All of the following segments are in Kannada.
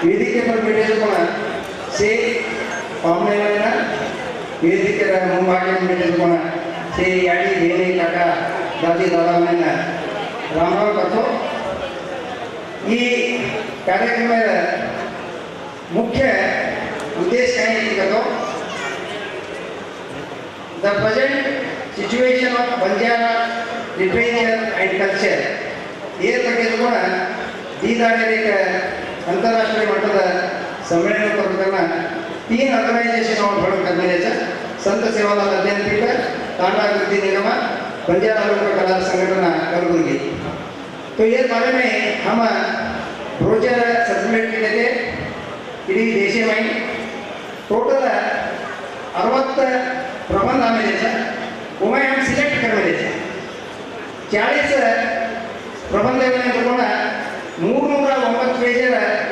वेदिके पर बैठे पण से पाहुण्याला वेदिकेला मुंबागे बैठे पण से याडी घेणे काका दादी दादांना रामराव करतो ಈ ಕಾರ್ಯಕ್ರಮದ ಮುಖ್ಯ ಉದ್ದೇಶ ಏನಿತ್ತು the present situation of Banjara literature and culture ಈ ಬಗ್ಗೆ ಕೂಡ ದೀದಾಗಲಿ अंतर्राष्ट्रीय मಟ್ಟದ सम्मेलन करताना 3 ऑर्गनाइजेशन और बड़ करने जैसा संत सेवालाल अध्ययन पीठ तांडा अभिवृद्धि निगम बंजारा लोक कला संगठन कलबुर्गी। तो ये बारे में हम ब्रोचर सर्कुलेट किए थे इडी देश में टोटल 60 प्रबंध आमेले उमें हम सिलेक्ट करमेले 40 प्रबंध तक 309 पेज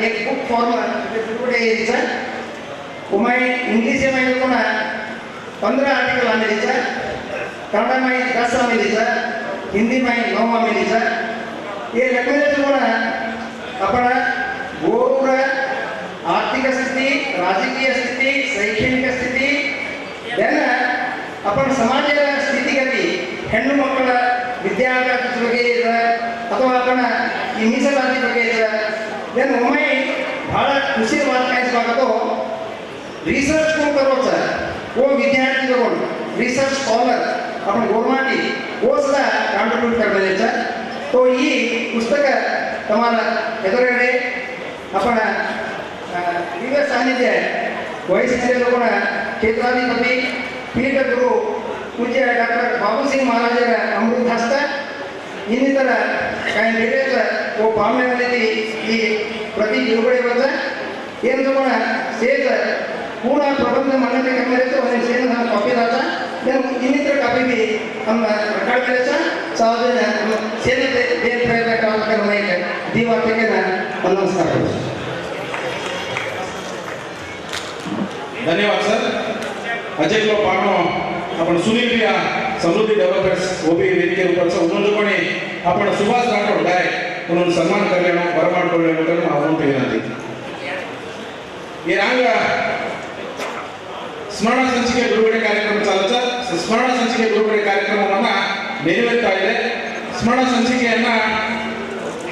एक बुक फॉर्म बिल्कुल सर उमें इंग्लिश में 15 आर्टिकल आमेले सर कन्नड़ में 10 आमेले सर हिंदी में 9 आमेले सर ये लगभग अपना गोर आर्थिक स्थिति राजकीय स्थिति शैक्षणिक स्थिति देन अपन समाज स्थितिगति ಹೆಣ್ಣು ಮಕ್ಕಳ ವಿದ್ಯಾಭ್ಯಾಸದ ಬಗ್ಗೆ ಅಥವಾ अपन ಈ ಮೀಸಲಾತಿ ಬಗ್ಗೆ देन ಒಮ್ಮೆ ಬಹಳ ಖುಷಿ ಮಾತನಾಡಿಸಬೇಕು रिसर्च को करो सर वो विद्यार्थी लोग रिसर्च स्कॉलर अपन गवर्नमेंट वो सदा कंट्रीब्यूट करते सर। तो ये पुस्तक तमारा एदुरगಡೆ अपन दिव्य सानिध्य वहिसिದ लोगों क्षेत्राधिपति पीठ गुरु पूज्य डॉक्टर बाबू सिंह महाराजर अमृत हस्त ಇನ್ನಿತರ काही भेटेल वो पावण्यामध्ये ಈ ಪ್ರತಿ ಬಿಡುಗಡೆ ಬಂದ ಏನು ತಗೋಣ ಸೇಜ पूर्ण प्रबंध मान्यता करने तो उन्हें सेन हम कॉपी लाता देन ಇನ್ನಿತರ ಕಾಪಿ भी हम रिकॉर्ड करायचा सावधान हम सेन दे प्रयत्न करायला करणे दिवाते के ना नमस्कार धन्यवाद सर। अजय को पानो अपन सुनील भी समृद्धि डेवलपर्स वो भी वेदिके ऊपर से उन्होंने कोणी अपन सुभाष राठोड डायरेक्ट उन्होंने सम्मान कर लेना बरमाड़ लेना कर आवरण विनंती ये रंग स्मरण संचिके बिಡುಗಡೆ ಕಾರ್ಯಕ್ರಮ ಚಾಲುತ್ತಾ ಸ್ಮರಣ ಸಂಚಿಕೆ ಬಿಡುಗಡೆ ಕಾರ್ಯಕ್ರಮವನ್ನು ನೆರವೇರ್ತಾ ಇದೆ। ಸ್ಮರಣ ಸಂಚಿಕೆಯನ್ನ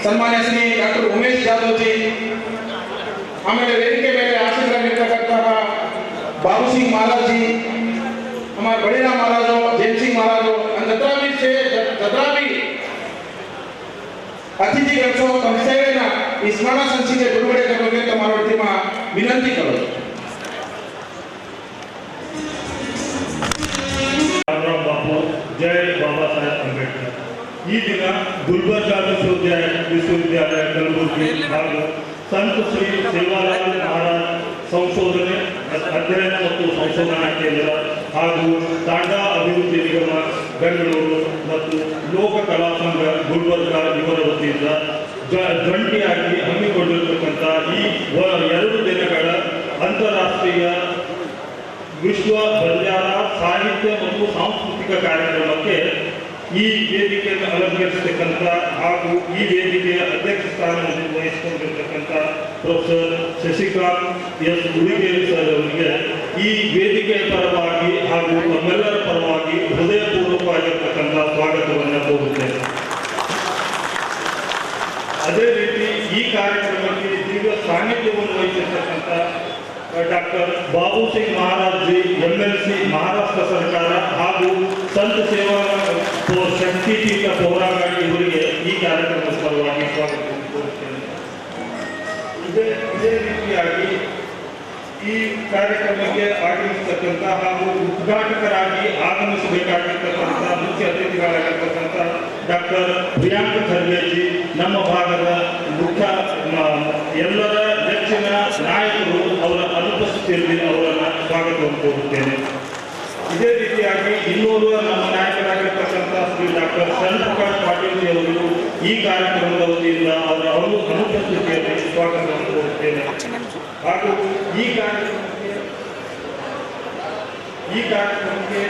ಸನ್ಮಾನ್ಯ ಶ್ರೀ ಡಾಕ್ಟರ್ ಉಮೇಶ್ ಜಾಧವ್ जी ಆಮೇಲೆ ವೇದಿಕೆ ಮೇಲೆ ಆಸೀನರಾಗಿರ್ತಕ್ಕಂಥ बाबू सिंह महाराज जी हमारे बड़े राम महाराज जैन सिंह महाराज जतरा भी अतिथिगण तम सेवेನ ಈ ಸ್ಮರಣ ಸಂಚಿಕೆ ಬಿಡುಗಡೆ करಬೇಕಂತ ಮಾರುತ್ತಿಮ ವಿನಂತಿ ಕರೋದು। जय बाबा साहेब अंबेडकर ಈ ದಿನ ಗುಲ್ಬರ್ಗಾ ವಿಶ್ವವಿದ್ಯಾಲಯ ಕಲಬುರಗಿ ಹಾಗೂ ಸಂತ ಶ್ರೀ ಸೇವಾಲಾಲ್ ಮಹಾರಾಜ್ ಸಂಶೋಧನೆ ಅಧ್ಯಯನ ಮತ್ತು ಸಂಶೋಧನಾ ಕೇಂದ್ರ ಹಾಗೂ ತಾಂಡಾ ಅಭಿವೃದ್ಧಿ ನಿಗಮ ಬೆಂಗಳೂರು ಮತ್ತು ಲೋಕ ಕಲಾ ಸಂಘ ಗುಲ್ಬರ್ಗಾ ಇವರ ವತಿಯಿಂದ ಜಂಟಿಯಾಗಿ ಹಮ್ಮಿಕೊಂಡಿರತಕ್ಕಂಥ ಈ 2 ದಿನಗಳ ಅಂತಾರಾಷ್ಟ್ರೀಯ ವಿಶ್ವ ಬಂಜಾರ ಸಾಹಿತ್ಯ ಮತ್ತು ಸಾಂಸ್ಕೃತಿಕ ಕಾರ್ಯಕ್ರಮಕ್ಕೆ ಈ ವೇದಿಕೆಯನ್ನು ಅಲಂಕರಿಸತಕ್ಕಂಥ ಹಾಗೂ ಈ ವೇದಿಕೆಯ ಅಧ್ಯಕ್ಷ ಸ್ಥಾನವನ್ನು ವಹಿಸಿಕೊಂಡಿರತಕ್ಕಂಥ ಪ್ರೊಫೆಸರ್ ಶಶಿಕಾಂತ್ ಎಸ್ ಉಳಿಗೇರಿ ಸರ್ ಅವರಿಗೆ ಈ ವೇದಿಕೆಯ ಪರವಾಗಿ ಹಾಗೂ ನಮ್ಮೆಲ್ಲರ ಪರವಾಗಿ ಹೃದಯಪೂರ್ವಕವಾಗಿರ್ತಕ್ಕಂಥ ಸ್ವಾಗತವನ್ನು ಕೋರುತ್ತೇನೆ। ಅದೇ ರೀತಿ ಈ ಕಾರ್ಯಕ್ರಮಕ್ಕೆ ದಿವ್ಯ ಸಾನ್ನಿಧ್ಯವನ್ನು ವಹಿಸಿರ್ತಕ್ಕಂಥ डॉक्टर बाबू सिंह महाराज जी MLC महाराष्ट्र सरकार ಹಾಗೂ ಸಂತ ಸೇವಾ ಶಕ್ತಿಪೀಠ ಹೋರಾಟ ಇವರಿಗೆ ಈ ಕಾರ್ಯಕ್ರಮದ ಪರವಾಗಿ ಸ್ವಾಗತವನ್ನು ಕೋರುತ್ತೇನೆ। ಇದೇ ರೀತಿಯಾಗಿ ಈ ಕಾರ್ಯಕ್ರಮಕ್ಕೆ ಆಗಮಿಸತಕ್ಕಂಥ ಹಾಗೂ ಉದ್ಘಾಟಕರಾಗಿ ಆಗಮಿಸಬೇಕಾಗಿರ್ತಕ್ಕಂಥ ಮುಖ್ಯ ಅತಿಥಿಗಳಾಗಿರ್ತಕ್ಕಂಥ ಡಾಕ್ಟರ್ ಪ್ರಿಯಾಂಕ ಖರ್ಗೆ ಜಿ ನಮ್ಮ ಭಾಗದ ಮುಖ್ಯ ಎಲ್ಲರ ನೆಚ್ಚಿನ ನಾಯಕರು ಅವರ ಅನುಪಸ್ಥಿತಿಯಲ್ಲಿ ಅವರನ್ನು ಸ್ವಾಗತವನ್ನು ಕೋರುತ್ತೇನೆ। ಇದೇ ರೀತಿಯಾಗಿ ಇನ್ನೋರ್ವ ನಮ್ಮ ನಾಯಕರಾಗಿರ್ತಕ್ಕಂಥ ಶ್ರೀ ಡಾಕ್ಟರ್ ಶರಣಪ್ರಕಾಶ್ ಪಾಟೀಲ್ ಜಿ ಅವರು ಈ ಕಾರ್ಯಕ್ರಮದ ವತಿಯಿಂದ ಅವರ ಅನುಪಸ್ಥಿತಿಯಲ್ಲಿ ಸ್ವಾಗತವನ್ನು ಕೋರುತ್ತೇನೆ। ಹಾಗೂ ಈ ಕಾರ್ಯಕ್ರಮಕ್ಕೆ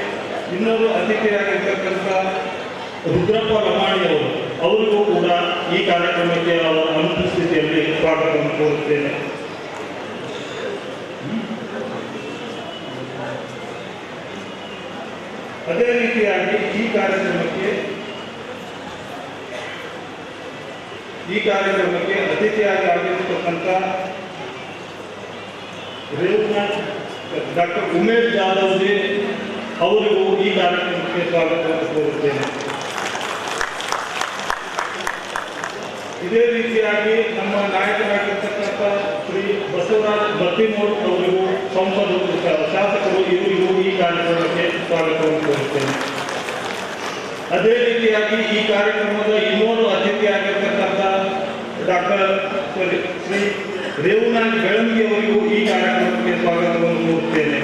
ಇನ್ನೊಂದು ಅತಿಥಿಯಾಗಿರ್ತಕ್ಕಂಥ ರುದ್ರಪ್ಪ ಲಮಾಣಿ ಅವರಿಗೂ ಕೂಡ ಈ ಕಾರ್ಯಕ್ರಮಕ್ಕೆ ಅವರ ಅನುಪಸ್ಥಿತಿಯಲ್ಲಿ ಸ್ವಾಗತವನ್ನು ಕೋರುತ್ತೇನೆ। ಅದೇ ರೀತಿಯಾಗಿ ಈ ಕಾರ್ಯಕ್ರಮಕ್ಕೆ ಅತಿಥಿಯಾಗಿ ಆಗಿರತಕ್ಕಂಥ ಡಾಕ್ಟರ್ ಉಮೇಶ್ ಜಾಧವ್ ಜಿ ಅವರಿಗೂ ಈ ಕಾರ್ಯಕ್ರಮಕ್ಕೆ ಸ್ವಾಗತವನ್ನು ಕೋರುತ್ತೇನೆ. ಇದೇ ರೀತಿಯಾಗಿ ನಮ್ಮ ನಾಯಕರಾಗಿರ್ತಕ್ಕಂಥ ಶ್ರೀ ಬಸವರಾಜ್ ಬತ್ತಿಮೂರು ಅವರಿಗೂ ಸಂಸದರು ಶಾಸಕರು ಇವರಿಗೂ ಈ ಕಾರ್ಯಕ್ರಮಕ್ಕೆ ಸ್ವಾಗತವನ್ನು ಕೋರುತ್ತೇನೆ. ಅದೇ ರೀತಿಯಾಗಿ ಈ ಕಾರ್ಯಕ್ರಮದ ಇನ್ನೊಂದು ಅತಿಥಿಯಾಗಿರ್ತಕ್ಕಂಥ ಡಾಕ್ಟರ್ ಶ್ರೀ ರೇವುನಾಥ್ ಬೆಳಂಗಿ ಅವರಿಗೂ ಈ ಕಾರ್ಯಕ್ರಮಕ್ಕೆ ಸ್ವಾಗತವನ್ನು ಕೋರುತ್ತೇನೆ.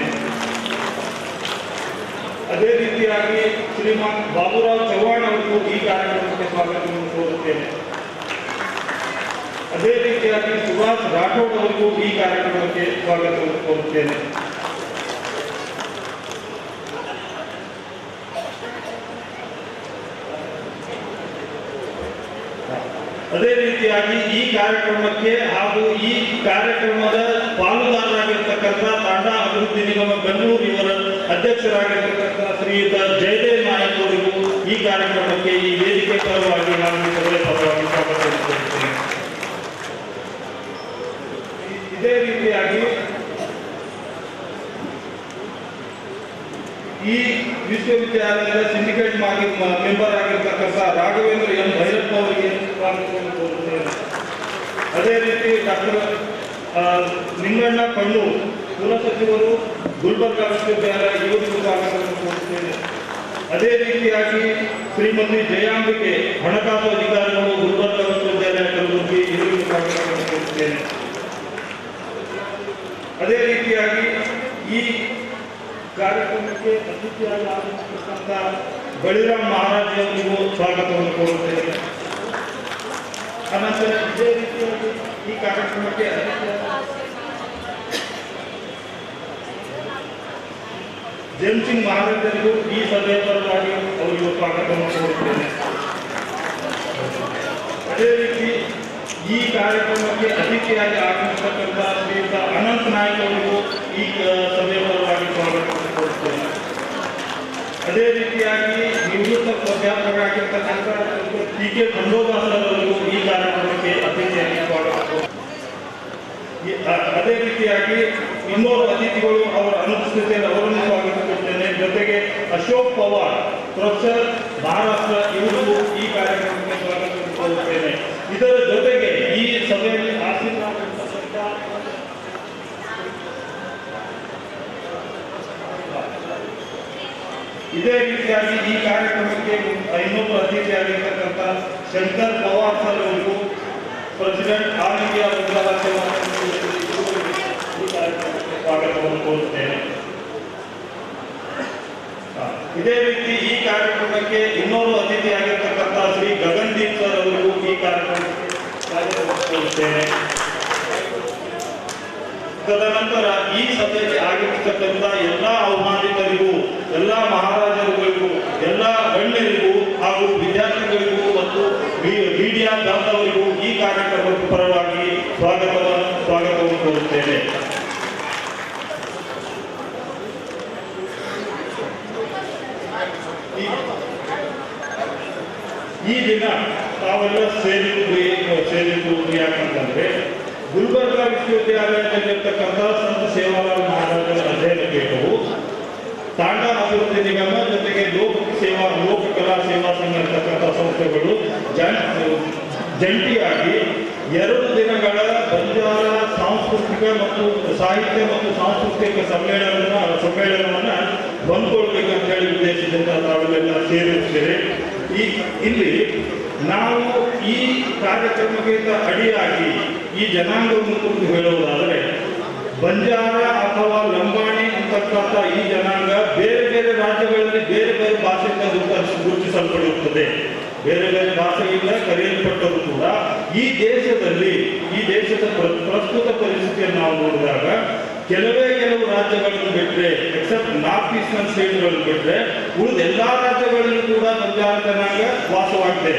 ಅದೇ ರೀತಿಯಾಗಿ ಶ್ರೀಮಾನ್ ಬಾಬುರಾವ್ ಚವ್ಹಾಣ್ ಅವರಿಗೂ ಈ ಕಾರ್ಯಕ್ರಮಕ್ಕೆ ಸ್ವಾಗತವನ್ನು ಕೋರುತ್ತೇನೆ. ಅದೇ ರೀತಿಯಾಗಿ ಸುಭಾಷ್ ರಾಠೋಡ್ ಅವರಿಗೂ ಈ ಕಾರ್ಯಕ್ರಮಕ್ಕೆ ಸ್ವಾಗತವನ್ನು ಕೋರುತ್ತೇನೆ. ಅದೇ ರೀತಿಯಾಗಿ ಈ ಕಾರ್ಯಕ್ರಮಕ್ಕೆ ಹಾಗೂ ಈ ಕಾರ್ಯಕ್ರಮದ ಪಾಲುದಾರರಾಗಿರ್ತಕ್ಕಂಥ ತಾಂಡಾ ಅಭಿವೃದ್ಧಿ ನಿಗಮ ಬೆಂಗಳೂರು ಇವರ ಅಧ್ಯಕ್ಷರಾಗಿರ್ತಕ್ಕಂಥ ಶ್ರೀಯುತ ಜಯದೇವ್ ನಾಯಕ್ ಅವರಿಗೂ ಈ ಕಾರ್ಯಕ್ರಮಕ್ಕೆ ಈ ವೇದಿಕೆ ಪರವಾಗಿ ನಾನು ಸಭೆ ಪರವಾಗಿ ಸ್ವಾಗತವನ್ನು ಕೋರುತ್ತೇನೆ. ಇದೇ ರೀತಿಯಾಗಿ ಈ ವಿಶ್ವವಿದ್ಯಾಲಯದ ಸಿಂಡಿಕೇಟ್ ಮೆಂಬರ್ ಆಗಿರ್ತಕ್ಕಂಥ ರಾಘವೇಂದ್ರ ಎಂ ಭೈರಪ್ಪ ಅವರಿಗೆ ಸ್ವಾಗತವನ್ನು ಕೋರುತ್ತೇನೆ. ಅದೇ ರೀತಿ ಡಾಕ್ಟರ್ ನಿಂಗಣ್ಣ ಕಣ್ಣೂರು ಕುಲಸಚಿವರು ಗುಲ್ಬರ್ಗಾ ವಿಶ್ವವಿದ್ಯಾಲಯ ಇವರಿಗೂ ಸ್ವಾಗತವನ್ನು ಕೋರುತ್ತೇನೆ. ಅದೇ ರೀತಿಯಾಗಿ ಶ್ರೀಮತಿ ಜಯಾಂಬಿಕೆ ಹಣಕಾಸು ಅಧಿಕಾರಿಗಳು ಗುಲ್ಬರ್ಗಾ ವಿಶ್ವವಿದ್ಯಾಲಯ ಕಲಬುರಗಿ ಇವರಿಗೂ ಸ್ವಾಗತವನ್ನು ಕೋರುತ್ತೇನೆ. ಅದೇ ರೀತಿಯಾಗಿ ಈ ಕಾರ್ಯಕ್ರಮಕ್ಕೆ ಅತಿಥಿಯಾಗಿ ಆಗಮಿಸಿರ್ತಕ್ಕಂಥ ಬಳಿರಾಮ್ ಮಹಾರಾಜ್ ಅವರಿಗೂ ಸ್ವಾಗತವನ್ನು ಕೋರುತ್ತೇನೆ. ಅನಂತರ ಇದೇ ರೀತಿಯಾಗಿ ಈ ಕಾರ್ಯಕ್ರಮಕ್ಕೆ ಜಯಂತ್ ಸಿಂಗ್ ಮಹಾರಾಜರಿಗೂ ಈ ಸಭೆಯ ಪರವಾಗಿ ಅವರಿಗೂ ಸ್ವಾಗತವನ್ನು ಕೋರುತ್ತೇನೆ. ಅದೇ ರೀತಿ ಈ ಕಾರ್ಯಕ್ರಮಕ್ಕೆ ಅತಿಥಿಯಾಗಿ ಆಗಮಿಸತಕ್ಕಂಥ ಶ್ರೀಯುತ ಅನಂತ್ ನಾಯ್ಕ್ ಅವರಿಗೂ ಈ ಸಭೆಯ ಪರವಾಗಿ ಸ್ವಾಗತವನ್ನು ಕೋರುತ್ತೇನೆ. ಅದೇ ರೀತಿಯಾಗಿ ನಿವೃತ್ತ ಪ್ರಾಧ್ಯಾಪಕರಾಗಿರ್ತಕ್ಕಂಥ ಟಿ.ಕೆ. ಖಂಡೋಬಾಸರ್ ಅವರಿಗೂ ಈ ಕಾರ್ಯಕ್ರಮಕ್ಕೆ ಅತಿಥಿಯಾಗಿ ಸ್ವಾಗತ. ಅದೇ ರೀತಿಯಾಗಿ ಇನ್ನೋರು ಅತಿಥಿಗಳು ಅವರ ಅನುಪಸ್ಥಿತಿಯಲ್ಲಿ ಅವರನ್ನು ಸ್ವಾಗತಿಸುತ್ತೇನೆ. ಜೊತೆಗೆ ಅಶೋಕ್ ಪವಾರ್ ಪ್ರೊಫೆಸರ್ ಮಹಾರಾಷ್ಟ್ರ ಇವರಿಗೂ ಈ ಕಾರ್ಯಕ್ರಮಕ್ಕೆ ಸ್ವಾಗತವನ್ನು ಕೋರುತ್ತೇನೆ. ಇದರ ಜೊತೆಗೆ ಈ ಸಭೆಯಲ್ಲಿ ಆಸೀನರಾಗಿರ್ತಕ್ಕಂಥ ಇದೇ ರೀತಿಯಾಗಿ ಈ ಕಾರ್ಯಕ್ರಮಕ್ಕೆ ಇನ್ನೊಬ್ಬರು ಅತಿಥಿಯಾಗಿರ್ತಕ್ಕಂಥ ಶಂಕರ್ ಪವಾರ್ ಸರ್ ಅವರಿಗೂ ಪ್ರೆಸಿಡೆಂಟ್ ಆಲ್ ಇಂಡಿಯಾ ಉಗ್ರವಾದ ಸೇವಾ ಈ ಕಾರ್ಯಕ್ರಮಕ್ಕೆ ಸ್ವಾಗತವನ್ನು ಕೋರುತ್ತೇನೆ. ಇದೇ ರೀತಿ ಈ ಕಾರ್ಯಕ್ರಮಕ್ಕೆ ಇನ್ನೊಂದು ಅತಿಥಿಯಾಗಿರ್ತಕ್ಕಂಥ ಶ್ರೀ ಗಗನ್ದೀಪ್ ಸರ್ ಅವರಿಗೂ ಈ ಕಾರ್ಯಕ್ರಮಕ್ಕೆ ಸ್ವಾಗತವನ್ನು ಕೋರುತ್ತೇನೆ. ತದನಂತರ ಈ ಸಭೆಯಲ್ಲಿ ಆಗಮಿಸತಕ್ಕಂಥ ಎಲ್ಲ ಆಹ್ವಾನಿತರಿಗೂ, ಎಲ್ಲ ಮಹಾರಾಜರುಗಳಿಗೂ, ಎಲ್ಲ ಗಣ್ಯರಿಗೂ ಹಾಗೂ ವಿದ್ಯಾರ್ಥಿಗಳಿಗೂ ಮತ್ತು ಮೀಡಿಯಾ ಬಾಂಧವರಿಗೂ ಈ ಕಾರ್ಯಕ್ರಮದ ಪರವಾಗಿ ಸ್ವಾಗತವನ್ನು ಕೋರುತ್ತೇನೆ. ಈ ದಿನ ತಾವೆಲ್ಲ ಸೇರಿರುವುದು ಯಾಕಂತಂದ್ರೆ ಗುಲ್ಬರ್ಗಾ ವಿಶ್ವವಿದ್ಯಾಲಯದಲ್ಲಿರ್ತಕ್ಕಂಥ ಸಂತ ಸೇವಾಲಾಲ್ ಮಹಾರಾಜರ ಅಧ್ಯಯನ ಪೀಠವು ತಾಂಡಾ ಅಭಿವೃದ್ಧಿ ನಿಗಮ ಜೊತೆಗೆ ಲೋಕ ಕಲಾ ಸೇವಾ ಸಂಘ ಇರ್ತಕ್ಕಂಥ ಸಂಸ್ಥೆಗಳು ಜಂಟಿಯಾಗಿ 2 ದಿನಗಳ ಬಂಜಾರ ಸಾಂಸ್ಕೃತಿಕ ಮತ್ತು ಸಾಹಿತ್ಯ ಮತ್ತು ಸಾಂಸ್ಕೃತಿಕ ಸಮ್ಮೇಳನವನ್ನು ಹೊಂದ್ಕೊಳ್ಬೇಕಂತ ಹೇಳಿ ಉದ್ದೇಶದಿಂದ ತಾವೆಲ್ಲ ಸೇರಿರುತ್ತೇವೆ. ಇಲ್ಲಿ ನಾವು ಈ ಕಾರ್ಯಕ್ರಮಕ್ಕೆ ಅಡಿಯಾಗಿ ಈ ಜನಾಂಗವನ್ನು ಕುರಿತು ಹೇಳುವುದಾದರೆ ಬಂಜಾರ ಅಥವಾ ಲಂಬಾಣಿ ಅಂತಕ್ಕಂಥ ಈ ಜನಾಂಗ ಬೇರೆ ಬೇರೆ ರಾಜ್ಯಗಳಲ್ಲಿ ಬೇರೆ ಬೇರೆ ಭಾಷೆಯಿಂದ ಗುರುತಿಸಲ್ಪಡುತ್ತದೆ. ಬೇರೆ ಬೇರೆ ಭಾಷೆಯಿಂದ ಕರೆಯಲ್ಪಟ್ಟರು ಕೂಡ ಈ ದೇಶದ ಪ್ರಸ್ತುತ ಪರಿಸ್ಥಿತಿಯನ್ನು ನಾವು ನೋಡಿದಾಗ ಕೆಲವು ರಾಜ್ಯಗಳನ್ನು ಬಿಟ್ಟರೆ ಎಕ್ಸೆಪ್ಟ್ ನಾರ್ತ್ ಈಸ್ಟರ್ನ್ ಸ್ಟೇಟ್ಗಳನ್ನು ಬಿಟ್ಟರೆ ಉಳಿದ ಎಲ್ಲಾ ರಾಜ್ಯಗಳಲ್ಲೂ ಕೂಡ ಬಂಜಾರ ಜನಾಂಗ ವಾಸವಾಗಿದೆ.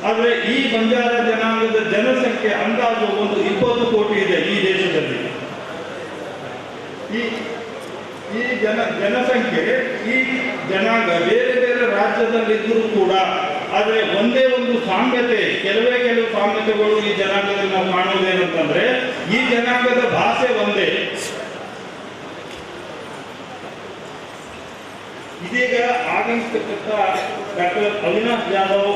ಆದರೆ ಈ ಬಂಜಾರ ಜನಾಂಗದ ಜನಸಂಖ್ಯೆ ಅಂದಾಜು ಒಂದು 20 ಕೋಟಿ ಇದೆ ಈ ದೇಶದಲ್ಲಿ. ಈ ಜನಸಂಖ್ಯೆ ಈ ಜನಾಂಗ ಬೇರೆ ಬೇರೆ ರಾಜ್ಯದಲ್ಲಿದ್ದರೂ ಕೂಡ ಆದರೆ ಒಂದೇ ಒಂದು ಸಾಮ್ಯತೆ, ಕೆಲವು ಸಾಮ್ಯತೆಗಳು ಈ ಜನಾಂಗದಲ್ಲಿ ನಾವು ಕಾಣುವುದೇನಂತಂದ್ರೆ ಈ ಜನಾಂಗದ ಭಾಷೆ ಒಂದೇ. ಇದೀಗ ಆಗಮಿಸತಕ್ಕಂಥ ಡಾಕ್ಟರ್ ಅವಿನಾಶ್ ಜಾಧವ್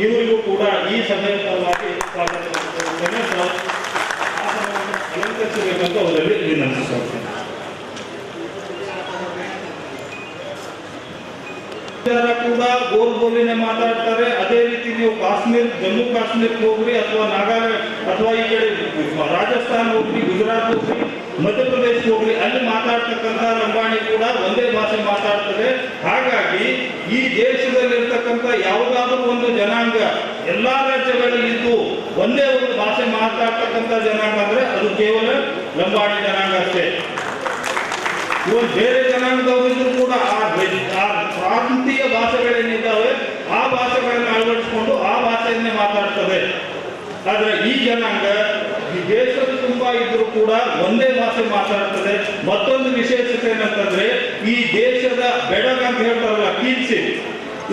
ಇವರಿಗೂ ಕೂಡ ಈ ಸಭೆಯ ಪರವಾಗಿ ಸ್ವಾಗತ ಅಲಂಕರಿಸಬೇಕಂತ ಅವರಲ್ಲಿ ವಿನಂತಿಸುತ್ತೇನೆ. ಕೂಡ ಗೋಲ್ಬೋಲಿನೇ ಮಾತಾಡ್ತಾರೆ. ಅದೇ ರೀತಿ ನೀವು ಜಮ್ಮು ಕಾಶ್ಮೀರಕ್ಕೆ ಹೋಗ್ರಿ ಅಥವಾ ನಾಗಾಲ್ಯಾಂಡ್ ಅಥವಾ ಈ ಕಡೆ ರಾಜಸ್ಥಾನ್ ಹೋಗ್ರಿ, ಗುಜರಾತ್ ಹೋಗ್ರಿ, ಮಧ್ಯಪ್ರದೇಶ ಹೋಗ್ರಿ, ಅಲ್ಲಿ ಮಾತಾಡ್ತಕ್ಕಂಥ ಲಂಬಾಣಿ ಕೂಡ ಒಂದೇ ಭಾಷೆ ಮಾತಾಡ್ತದೆ. ಹಾಗಾಗಿ ಈ ದೇಶದಲ್ಲಿರ್ತಕ್ಕಂಥ ಯಾವುದಾದ್ರೂ ಒಂದು ಜನಾಂಗ ಎಲ್ಲಾ ರಾಜ್ಯಗಳಲ್ಲಿದ್ದು ಒಂದೇ ಒಂದು ಭಾಷೆ ಮಾತಾಡ್ತಕ್ಕಂಥ ಜನಾಂಗ ಅಂದ್ರೆ ಅದು ಕೇವಲ ಲಂಬಾಣಿ ಜನಾಂಗ ಅಷ್ಟೇ. ಇವರು ಬೇರೆ ಜನಾಂಗದವರಿದ್ರು ಕೂಡ ಆ ಪ್ರಾಂತೀಯ ಭಾಷೆಗಳೇನಿದ್ದಾವೆ ಆ ಭಾಷೆಗಳನ್ನು ಅಳವಡಿಸಿಕೊಂಡು ಆ ಭಾಷೆಯನ್ನೇ ಮಾತಾಡ್ತದೆ. ಆದ್ರೆ ಈ ಜನಾಂಗ ಈ ದೇಶದ ತುಂಬಾ ಇದ್ರೂ ಕೂಡ ಒಂದೇ ಭಾಷೆ ಮಾತಾಡ್ತದೆ. ಮತ್ತೊಂದು ವಿಶೇಷತೆ ಏನಂತಂದ್ರೆ ಈ ದೇಶದ ಬೆಡಗ್ ಅಂತ ಹೇಳ್ತಾರಲ್ಲ, ಕೀನ್ಶಿಪ್,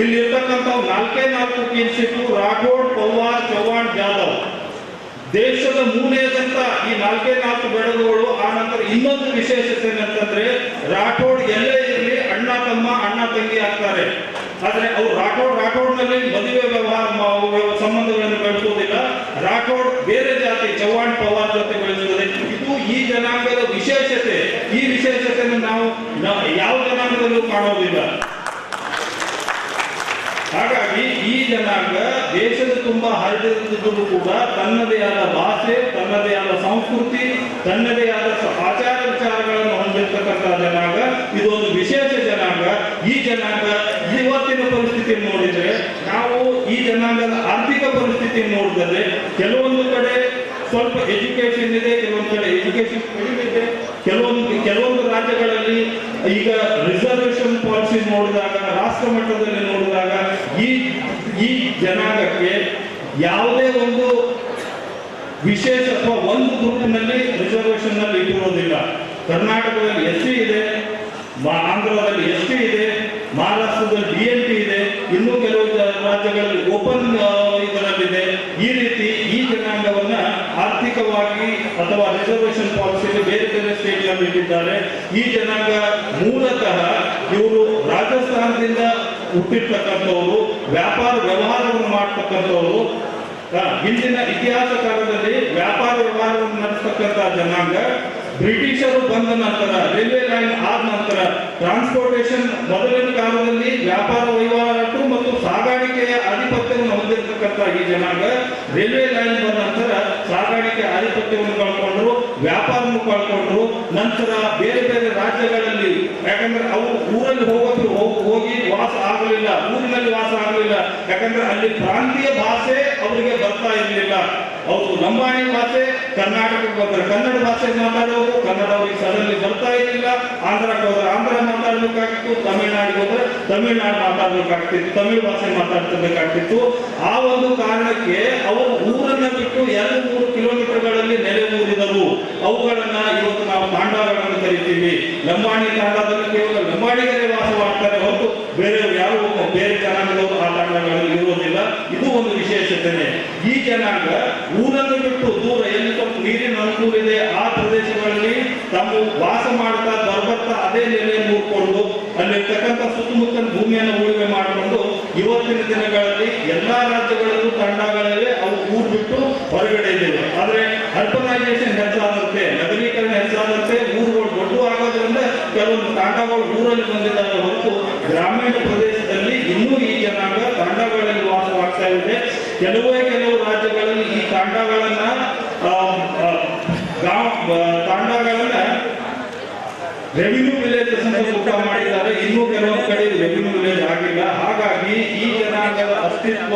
ಇಲ್ಲಿ ಇರ್ತಕ್ಕಂಥವು 4 ಕೀನ್ಶಿಪ್: ರಾಠೋಡ್, ಪವಾರ್, ಚೌಹಾಣ್, ಜಾಧವ್. ದೇಶದ ಮೂಲೆಯಾದಂತ ಈ 4 ಬೆಡಗುಗಳು. ಆ ನಂತರ ಇನ್ನೊಂದು ವಿಶೇಷತೆ ಏನಂತಂದ್ರೆ ರಾಠೋಡ್ ಎಲ್ಲೇ ಇರಲಿ ಅಣ್ಣ ತಮ್ಮ, ಅಣ್ಣ ತಂಗಿ ಆಗ್ತಾರೆ. ಆದ್ರೆ ಅವ್ರು ರಾಠೋಡ್ನಲ್ಲಿ ಮದುವೆ ಸಂಬಂಧಗಳನ್ನು ಬೆಳೆಸುವುದಿಲ್ಲ. ರಾಠೋಡ್ ಬೇರೆ ಜಾತಿ ಚೌಹಾಣ್, ಪವಾರ್ ಜೊತೆ ಬೆಳೆಸುತ್ತದೆ. ಇದು ಈ ಜನಾಂಗದ ವಿಶೇಷತೆ. ಈ ವಿಶೇಷತೆಯನ್ನು ನಾವು ಯಾವ ಜನಾಂಗದಲ್ಲೂ ಕಾಣೋದಿಲ್ಲ. ಹಾಗಾಗಿ ಈ ಜನಾಂಗ ದೇಶದ ತುಂಬಾ ಹರಡಿದ್ದರೂ ಕೂಡ ತನ್ನದೇ ಆದ ಭಾಷೆ, ತನ್ನದೇ ಆದ ಸಂಸ್ಕೃತಿ, ತನ್ನದೇ ಆದ ಆಚಾರ ವಿಚಾರಗಳನ್ನು ಹೊಂದಿರತಕ್ಕಂಥ ಜನಾಂಗ. ಇದೊಂದು ವಿಶೇಷ ಜನಾಂಗ. ಈ ಜನಾಂಗ ಇವತ್ತಿನ ಪರಿಸ್ಥಿತಿಯನ್ನು ನೋಡಿದ್ರೆ, ನಾವು ಈ ಜನಾಂಗದ ಆರ್ಥಿಕ ಪರಿಸ್ಥಿತಿಯನ್ನು ನೋಡಿದ್ರೆ ಕೆಲವೊಂದು ಕಡೆ ಸ್ವಲ್ಪ ಎಜುಕೇಶನ್ ಇದೆ, ಕೆಲವೊಂದು ಕಡೆ ಎಜುಕೇಶನ್ ಕಡಿಮೆ ಇದೆ. ಕೆಲವೊಂದು ರಾಜ್ಯಗಳಲ್ಲಿ ಈಗ ರಿಸರ್ವೇಶನ್ ಪಾಲಿಸಿ ನೋಡಿದಾಗ, ರಾಷ್ಟ್ರ ಮಟ್ಟದಲ್ಲಿ ನೋಡಿದಾಗ ಈ ಜನಾಂಗಕ್ಕೆ ಯಾವುದೇ ಒಂದು ವಿಶೇಷ ಅಥವಾ ಒಂದು ಗ್ರೂಪ್ನಲ್ಲಿ ರಿಸರ್ವೇಶನ್ ನಲ್ಲಿ ಇಟ್ಟಿರೋದಿಲ್ಲ. ಕರ್ನಾಟಕದಲ್ಲಿ ಎಸ್ಟಿ ಇದೆ, ಆಂಧ್ರದಲ್ಲಿ ಎಸ್ಟಿ ಇದೆ, ಮಹಾರಾಷ್ಟ್ರದಲ್ಲಿ BNT ಇದೆ, ಇನ್ನೂ ಕೆಲವು ರಾಜ್ಯಗಳಲ್ಲಿ ಓಪನ್ ಇದರಲ್ಲಿದೆ. ಈ ರೀತಿ ಈ ಜನಾಂಗವನ್ನ ಆರ್ಥಿಕವಾಗಿ ಅಥವಾ ರಿಸರ್ವೇಶನ್ ಪಾಲಿಸಿಯಲ್ಲಿ ಬೇರೆ ಬೇರೆ ಸ್ಟೇಟ್ ನಲ್ಲಿ ಇಟ್ಟಿದ್ದಾರೆ. ಈ ಜನಾಂಗ ಮೂಲತಃ ಇವರು ರಾಜಸ್ಥಾನದಿಂದ ಹುಟ್ಟಿರ್ತಕ್ಕಂಥವರು, ವ್ಯಾಪಾರ ವ್ಯವಹಾರವನ್ನು ಮಾಡ್ತಕ್ಕಂಥವರು. ಹಿಂದಿನ ಇತಿಹಾಸ ಕಾಲದಲ್ಲಿ ವ್ಯಾಪಾರ ವ್ಯವಹಾರವನ್ನು ನಡೆಸ್ತಕ್ಕಂಥ ಜನಾಂಗ. ಬ್ರಿಟಿಷರು ಬಂದ ನಂತರ, ರೈಲ್ವೆ ಲೈನ್ ಆದ ನಂತರ ಟ್ರಾನ್ಸ್ಪೋರ್ಟೇಷನ್ ಮೊದಲಿನ ಕಾಲದಲ್ಲಿ ವ್ಯಾಪಾರ ವಹಿವಾಟು ಮತ್ತು ಸಾಗಾಣಿಕೆಯ ಆಧಿಪತ್ಯವನ್ನು ಹೊಂದಿರತಕ್ಕಂಥ ಈ ಜನಾಂಗ ರೈಲ್ವೆ ಲೈನ್ ಬಂದ ನಂತರ ಸಾಗಾಣಿಕೆ ಆಧಿಪತ್ಯವನ್ನು ಕಳ್ಕೊಂಡ್ರು, ವ್ಯಾಪಾರವನ್ನು ಕಳ್ಕೊಂಡ್ರು. ನಂತರ ಬೇರೆ ಬೇರೆ ರಾಜ್ಯಗಳಲ್ಲಿ, ಯಾಕಂದ್ರೆ ಅವರು ಊರಲ್ಲಿ ಹೋಗಿ ವಾಸ ಆಗಲಿಲ್ಲ, ಊರಿನಲ್ಲಿ ವಾಸ ಆಗಲಿಲ್ಲ. ಯಾಕಂದ್ರೆ ಅಲ್ಲಿ ಪ್ರಾಂತೀಯ ಭಾಷೆ ಅವರಿಗೆ ಬರ್ತಾ ಇರಲಿಲ್ಲ. ಅವರು ಲಂಬಾಣಿ ಭಾಷೆ ಕರ್ನಾಟಕಕ್ಕೆ ಬಂದರೆ ಕನ್ನಡ ಭಾಷೆ ಮಾತಾಡೋರು, ಕನ್ನಡ ಅವರಿಗೆ ಸಡನ್ಲಿ ಬರ್ತಾ ಇರಲಿಲ್ಲ. ಆಂಧ್ರಕ್ಕೆ ಹೋದ್ರೆ ಆಂಧ್ರ ಮಾತಾಡಬೇಕಾಗಿತ್ತು, ತಮಿಳುನಾಡಿಗೆ ಹೋದ್ರೆ ತಮಿಳುನಾಡು ಮಾತಾಡಬೇಕಾಗ್ತಿತ್ತು, ತಮಿಳು ಭಾಷೆ ಮಾತಾಡ್ತಿರ್ಬೇಕಾಗ್ತಿತ್ತು. ಆ ಒಂದು ಕಾರಣಕ್ಕೆ ಅವರು ಊರನ್ನ ಬಿಟ್ಟು 2-3 ಕಿಲೋಮೀಟರ್ಗಳಲ್ಲಿ ನೆಲೆ ಊರಿದರು. ಅವುಗಳನ್ನ ಇವತ್ತು ನಾವು ತಾಂಡಗಳನ್ನು ಕರಿತೀವಿ. ಲಂಬಾಣಿ ತಾಂಡದಲ್ಲಿ ಕೇವಲ ಲಂಬಾಣಿಗರೇ ವಾಸವಾಗ್ತಾರೆ ಹೊರತು ಬೇರೆಯವರು ಯಾರು ಬೇರೆ ಜನಾಂಗದವರು ಆ ತಾಂಡಗಳಲ್ಲಿ ಇರುವುದಿಲ್ಲ. ಇದು ಒಂದು ವಿಶೇಷತೆನೆ. ಈ ಜನಾಂಗ ಊರನ್ನು ಬಿಟ್ಟು ದೂರ ಎಲ್ಲಿ ಸ್ವಲ್ಪ ನೀರಿನ ಅನುಕೂಲ ಇದೆ ಆ ಪ್ರದೇಶಗಳಲ್ಲಿ ತಾವು ವಾಸ ಮಾಡ್ತಾ ಬರ್ಬರ್ತಾ ಅದೇ ನೆಲೆ ಮೂಡ್ಕೊಂಡು ಅಲ್ಲಿರ್ತಕ್ಕಂಥ ಸುತ್ತಮುತ್ತಲ ಭೂಮಿಯನ್ನು ಉಳುಮೆ ಮಾಡಿಕೊಂಡು ಇವತ್ತಿನ ದಿನಗಳಲ್ಲಿ ಎಲ್ಲಾ ರಾಜ್ಯಗಳಲ್ಲೂ ತಂಡಗಳಲ್ಲಿ ಅವು ಊರು ಬಿಟ್ಟು ಹೊರಗಡೆ ಇದ್ದೇವೆ. ಆದ್ರೆ ಅರ್ಬನೈಸೇಷನ್ ಹೆಚ್ಚಾದಂತೆ, ನಗರೀಕರಣ ಹೆಚ್ಚಾದಂತೆ ಊರುಗಳು ದೊಡ್ಡ ಆಗೋದ್ರಿಂದ ಕೆಲವೊಂದು ತಾಂಡಗಳು ಊರಲ್ಲಿ ಬಂದಿದ್ದಾವೆ ಹೊರತು ಗ್ರಾಮೀಣ ಪ್ರದೇಶದಲ್ಲಿ ಇನ್ನೂ ಈ ಜನಾಂಗ ತಾಂಡಗಳಲ್ಲಿ ವಾಸವಾಗ್ತಾ ಇದೆ. ಕೆಲವು ರಾಜ್ಯಗಳಲ್ಲಿ ಈ ತಾಂಡಗಳನ್ನ ರೆವಿನ್ಯೂ ವಿಲೇಜ್ ಅಂತ ಊಟ ಮಾಡಿದ್ದಾರೆ. ಇನ್ನೂ ಕೆಲವೊಂದು ಕಡೆ ರೆವಿನ್ಯೂ ವಿಲೇಜ್ ಆಗಿಲ್ಲ. ಹಾಗಾಗಿ ಈ ಜನಾಂಗದ ಅಸ್ತಿತ್ವ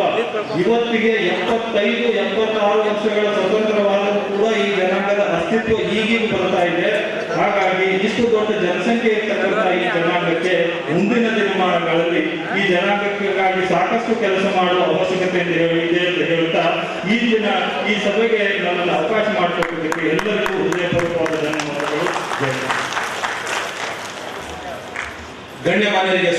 ಇವತ್ತಿಗೆ 75-76 ವರ್ಷಗಳ ಸ್ವತಂತ್ರವಾದರೂ ಕೂಡ ಈ ಜನಾಂಗದ ಅಸ್ತಿತ್ವ ಈಗೀಗ ಬರ್ತಾ ಇದೆ. ಹಾಗಾಗಿ ಇಷ್ಟು ದೊಡ್ಡ ಜನಸಂಖ್ಯೆ ಇರ್ತಕ್ಕಂಥ ಈ ಜನಾಂಗಕ್ಕೆ ಮುಂದಿನ ದಿನಮಾನಗಳಲ್ಲಿ ಈ ಜನಾಂಗಕ್ಕಾಗಿ ಸಾಕಷ್ಟು ಕೆಲಸ ಮಾಡುವ ಅವಶ್ಯಕತೆ ಇದೆ ಅಂತ ಹೇಳ್ತಾ ಈ ಸಭೆಗೆ ನನ್ನನ್ನು ಅವಕಾಶ ಮಾಡಿಕೊಟ್ಟಿದ್ದಕ್ಕೆ ಎಲ್ಲರಿಗೂ ಹೃದಯಪೂರ್ವಕವಾದ ಧನ್ಯವಾದಗಳು. ಗಣ್ಯಮಾನ್ಯರಿಗೆ